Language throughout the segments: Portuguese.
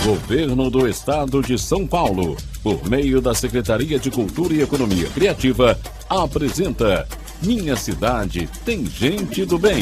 Governo do Estado de São Paulo, por meio da Secretaria de Cultura e Economia Criativa, apresenta Minha Cidade Tem Gente do Bem.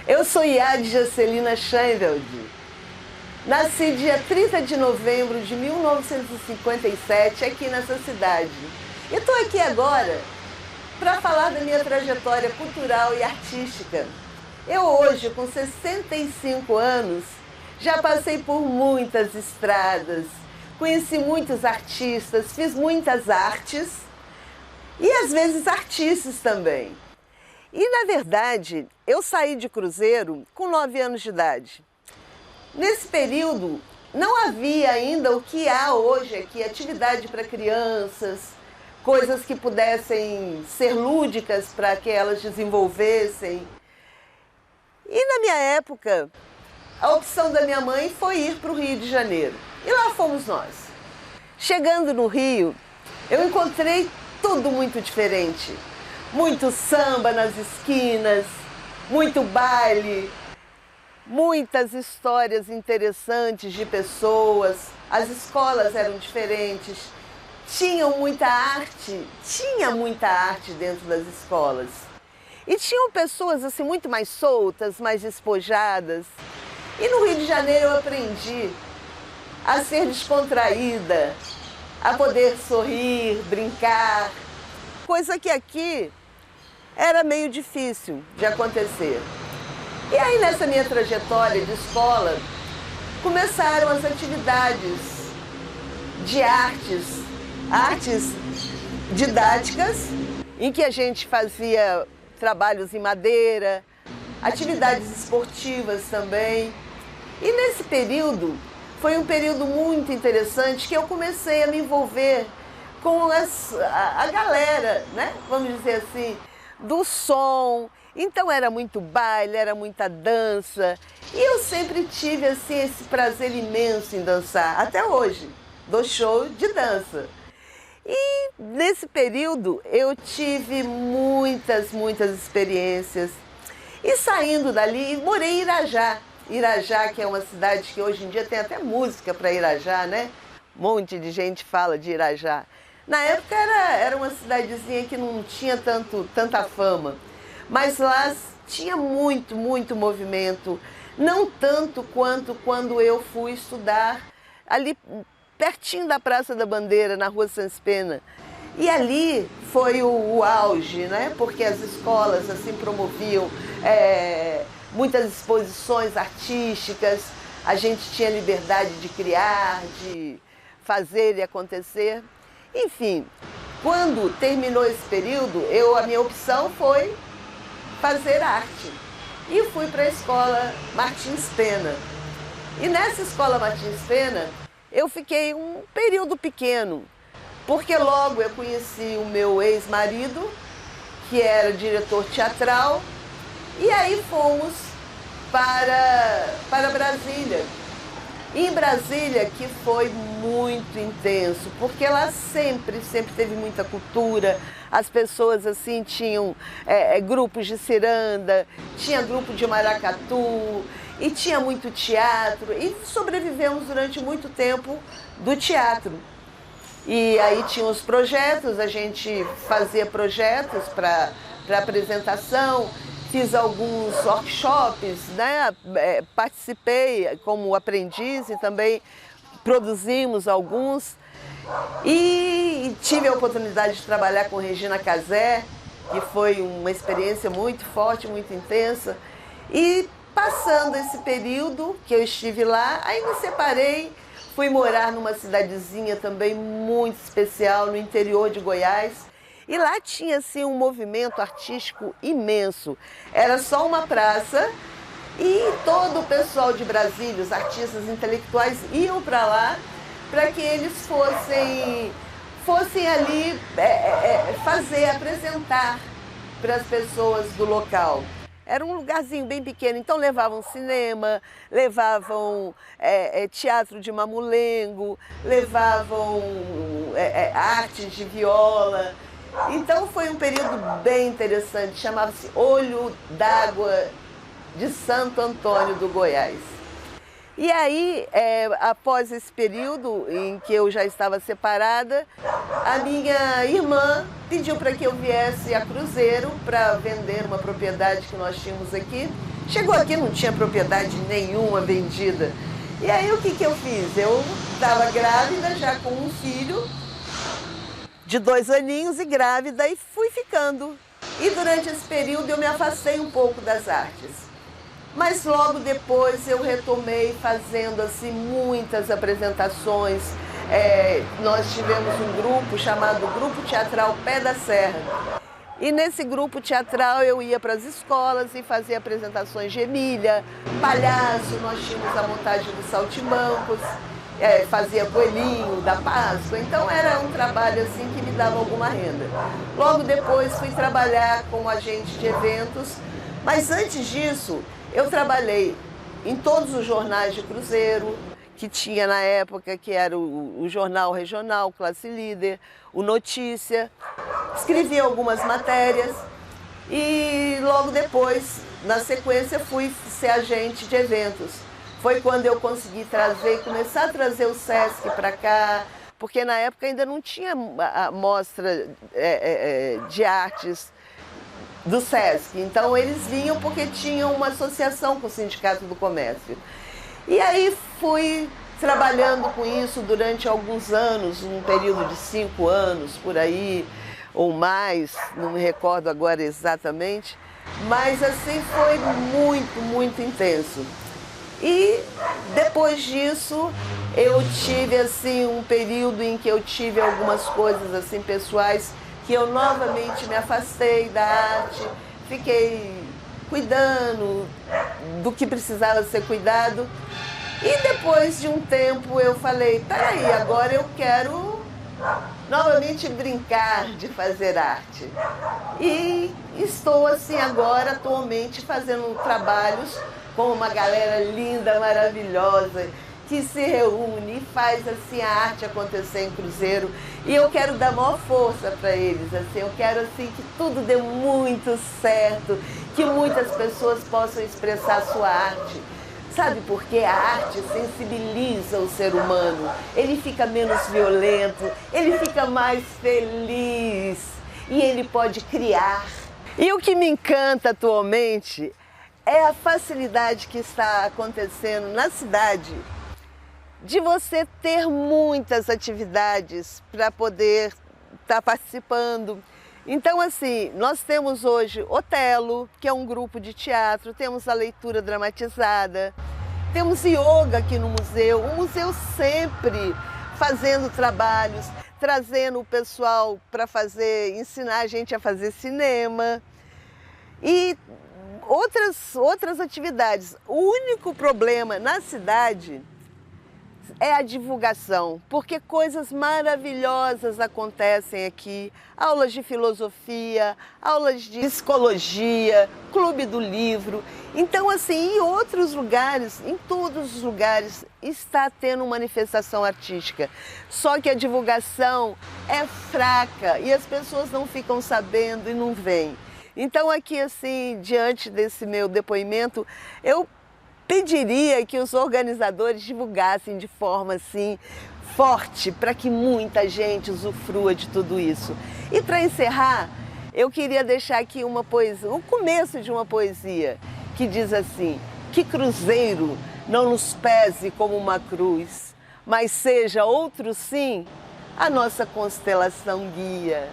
Eu sou Yadi Jacelina Scheinfeld. Nasci dia 30 de novembro de 1957 aqui nessa cidade. E estou aqui agora para falar da minha trajetória cultural e artística. Eu hoje, com 65 anos, já passei por muitas estradas, conheci muitos artistas, fiz muitas artes e às vezes artistas também. E, na verdade, eu saí de cruzeiro com 9 anos de idade. Nesse período, não havia ainda o que há hoje aqui, atividade para crianças, coisas que pudessem ser lúdicas para que elas desenvolvessem. E, na minha época, a opção da minha mãe foi ir para o Rio de Janeiro. E lá fomos nós. Chegando no Rio, eu encontrei tudo muito diferente. Muito samba nas esquinas, muito baile, muitas histórias interessantes de pessoas. As escolas eram diferentes, tinha muita arte dentro das escolas. E tinham pessoas assim muito mais soltas, mais despojadas. E no Rio de Janeiro eu aprendi a ser descontraída, a poder sorrir, brincar, coisa que aqui era meio difícil de acontecer. E aí, nessa minha trajetória de escola, começaram as atividades de artes didáticas, em que a gente fazia trabalhos em madeira, atividades esportivas também. E nesse período, foi um período muito interessante que eu comecei a me envolver com a galera, né? Vamos dizer assim, do som. Então era muito baile, era muita dança. E eu sempre tive assim, esse prazer imenso em dançar, até hoje, dou show de dança. E nesse período eu tive muitas experiências. E saindo dali, morei em Irajá. Irajá, que é uma cidade que hoje em dia tem até música para Irajá, né? Um monte de gente fala de Irajá. Na época era uma cidadezinha que não tinha tanta fama, mas lá tinha muito movimento, não tanto quanto quando eu fui estudar ali pertinho da Praça da Bandeira, na Rua Sans Pena. E ali foi o auge, né? Porque as escolas assim promoviam muitas exposições artísticas, a gente tinha liberdade de criar, de fazer e acontecer. Enfim, quando terminou esse período, a minha opção foi fazer arte. E fui para a escola Martins Pena. E nessa escola Martins Pena, eu fiquei um período pequeno, porque logo eu conheci o meu ex-marido, que era diretor teatral, e aí fomos para Brasília. E em Brasília, que foi muito intenso, porque lá sempre teve muita cultura, as pessoas assim tinham grupos de ciranda, tinha grupo de maracatu, e tinha muito teatro, e sobrevivemos durante muito tempo do teatro. E aí tinha os projetos, a gente fazia projetos para apresentação, fiz alguns workshops, né? Participei como aprendiz e também produzimos alguns. E tive a oportunidade de trabalhar com Regina Casé, que foi uma experiência muito forte, muito intensa. E passando esse período que eu estive lá, aí me separei, fui morar numa cidadezinha também muito especial no interior de Goiás. E lá tinha assim um movimento artístico imenso. Era só uma praça e todo o pessoal de Brasília, os artistas intelectuais, iam para lá para que eles fossem ali apresentar para as pessoas do local. Era um lugarzinho bem pequeno, então levavam cinema, levavam teatro de mamulengo, levavam artes de viola. Então foi um período bem interessante, chamava-se Olho d'Água de Santo Antônio do Goiás. E aí, após esse período em que eu já estava separada, a minha irmã pediu para que eu viesse a Cruzeiro para vender uma propriedade que nós tínhamos aqui. Chegou aqui, não tinha propriedade nenhuma vendida. E aí o que eu fiz? Eu estava grávida já com um filho de 2 aninhos e grávida, e fui ficando. E durante esse período eu me afastei um pouco das artes. Mas logo depois eu retomei fazendo assim muitas apresentações. Nós tivemos um grupo chamado Grupo Teatral Pé da Serra. E nesse grupo teatral eu ia para as escolas e fazia apresentações de Emília, palhaço, nós tínhamos a montagem dos saltimbancos, fazia coelhinho da Páscoa, então era um trabalho assim que me dava alguma renda. Logo depois fui trabalhar como agente de eventos, mas antes disso eu trabalhei em todos os jornais de Cruzeiro, que tinha na época, que era o Jornal Regional, Classe Líder, o Notícia, escrevi algumas matérias e logo depois, na sequência, fui ser agente de eventos. Foi quando eu consegui começar a trazer o Sesc para cá, porque na época ainda não tinha a mostra de artes do Sesc. Então eles vinham porque tinham uma associação com o Sindicato do Comércio. E aí fui trabalhando com isso durante alguns anos, um período de 5 anos por aí, ou mais, não me recordo agora exatamente, mas assim foi muito, muito intenso. E depois disso eu tive assim um período em que eu tive algumas coisas assim pessoais que eu novamente me afastei da arte, fiquei cuidando do que precisava ser cuidado. E depois de um tempo eu falei, peraí, agora eu quero novamente brincar de fazer arte. E estou assim agora atualmente fazendo trabalhos com uma galera linda, maravilhosa, que se reúne e faz assim a arte acontecer em Cruzeiro. E eu quero dar maior força para eles, assim, eu quero assim que tudo dê muito certo, que muitas pessoas possam expressar a sua arte. Sabe por quê? A arte sensibiliza o ser humano, ele fica menos violento, ele fica mais feliz e ele pode criar. E o que me encanta atualmente é a facilidade que está acontecendo na cidade de você ter muitas atividades para poder estar participando. Então, assim, nós temos hoje Otelo, que é um grupo de teatro, temos a leitura dramatizada, temos yoga aqui no museu, o museu sempre fazendo trabalhos, trazendo o pessoal para ensinar a gente a fazer cinema e outras atividades. O único problema na cidade é a divulgação, porque coisas maravilhosas acontecem aqui, aulas de filosofia, aulas de psicologia, clube do livro. Então, assim, em outros lugares, em todos os lugares, está tendo manifestação artística. Só que a divulgação é fraca e as pessoas não ficam sabendo e não vêm. Então, aqui, assim, diante desse meu depoimento, eu pediria que os organizadores divulgassem de forma assim forte para que muita gente usufrua de tudo isso. E para encerrar, eu queria deixar aqui uma poesia, o começo de uma poesia que diz assim: que cruzeiro não nos pese como uma cruz, mas seja outro sim a nossa constelação guia.